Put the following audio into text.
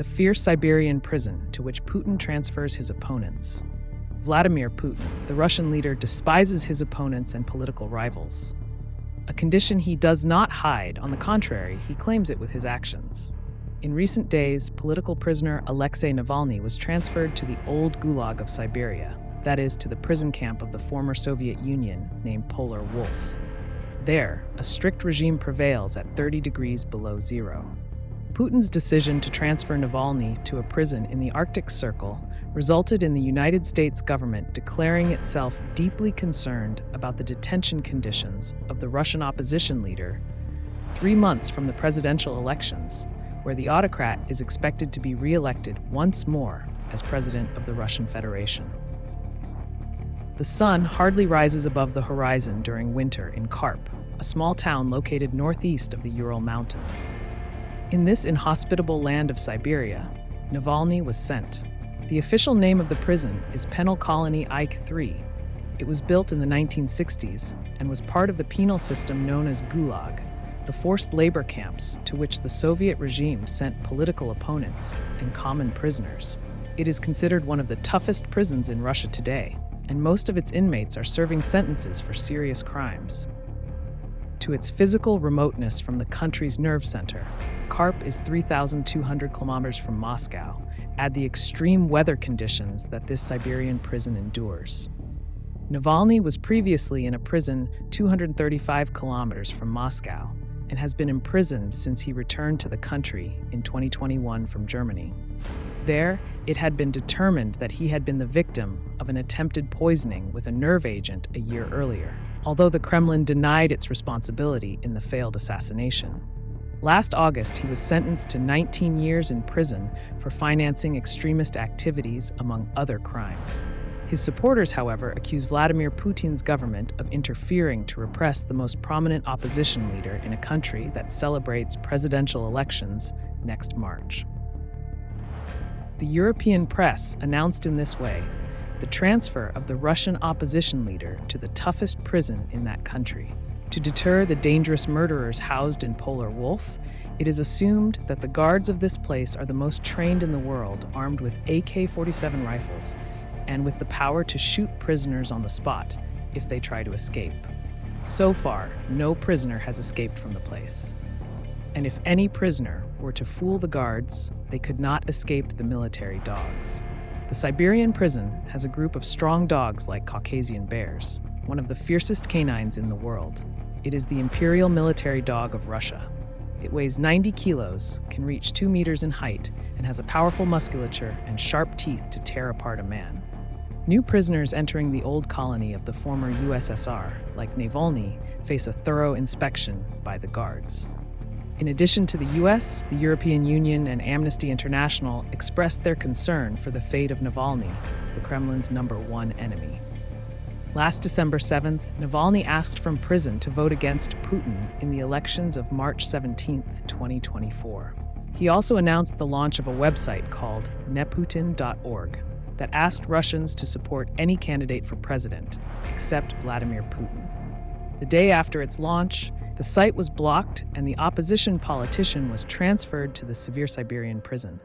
the fierce Siberian prison to which Putin transfers his opponents. Vladimir Putin, the Russian leader, despises his opponents and political rivals. A condition he does not hide. On the contrary, he claims it with his actions. In recent days, political prisoner Alexei Navalny was transferred to the old Gulag of Siberia, that is, to the prison camp of the former Soviet Union named Polar Wolf. There, a strict regime prevails at 30 degrees below zero. Putin's decision to transfer Navalny to a prison in the Arctic Circle resulted in the United States government declaring itself deeply concerned about the detention conditions of the Russian opposition leader 3 months from the presidential elections, where the autocrat is expected to be re-elected once more as president of the Russian Federation. The sun hardly rises above the horizon during winter in Karp, a small town located northeast of the Ural Mountains. In this inhospitable land of Siberia, Navalny was sent. The official name of the prison is Penal Colony Ike III. It was built in the 1960s and was part of the penal system known as Gulag, the forced labor camps to which the Soviet regime sent political opponents and common prisoners. It is considered one of the toughest prisons in Russia today, and most of its inmates are serving sentences for serious crimes. To its physical remoteness from the country's nerve center, Karp is 3,200 kilometers from Moscow. Add the extreme weather conditions that this Siberian prison endures. Navalny was previously in a prison 235 kilometers from Moscow and has been imprisoned since he returned to the country in 2021 from Germany. There, it had been determined that he had been the victim of an attempted poisoning with a nerve agent a year earlier, although the Kremlin denied its responsibility in the failed assassination. Last August, he was sentenced to 19 years in prison for financing extremist activities, among other crimes. His supporters, however, accuse Vladimir Putin's government of interfering to repress the most prominent opposition leader in a country that celebrates presidential elections next March. The European press announced in this way the transfer of the Russian opposition leader to the toughest prison in that country. To deter the dangerous murderers housed in Polar Wolf, it is assumed that the guards of this place are the most trained in the world, armed with AK-47 rifles, and with the power to shoot prisoners on the spot if they try to escape. So far, no prisoner has escaped from the place. And if any prisoner were to fool the guards, they could not escape the military dogs. The Siberian prison has a group of strong dogs like Caucasian bears, one of the fiercest canines in the world. It is the imperial military dog of Russia. It weighs 90 kilos, can reach 2 meters in height, and has a powerful musculature and sharp teeth to tear apart a man. New prisoners entering the old colony of the former USSR, like Navalny, face a thorough inspection by the guards. In addition to the US, the European Union and Amnesty International expressed their concern for the fate of Navalny, the Kremlin's #1 enemy. Last December 7th, Navalny asked from prison to vote against Putin in the elections of March 17, 2024. He also announced the launch of a website called neputin.org that asked Russians to support any candidate for president, except Vladimir Putin. The day after its launch, the site was blocked and the opposition politician was transferred to the severe Siberian prison.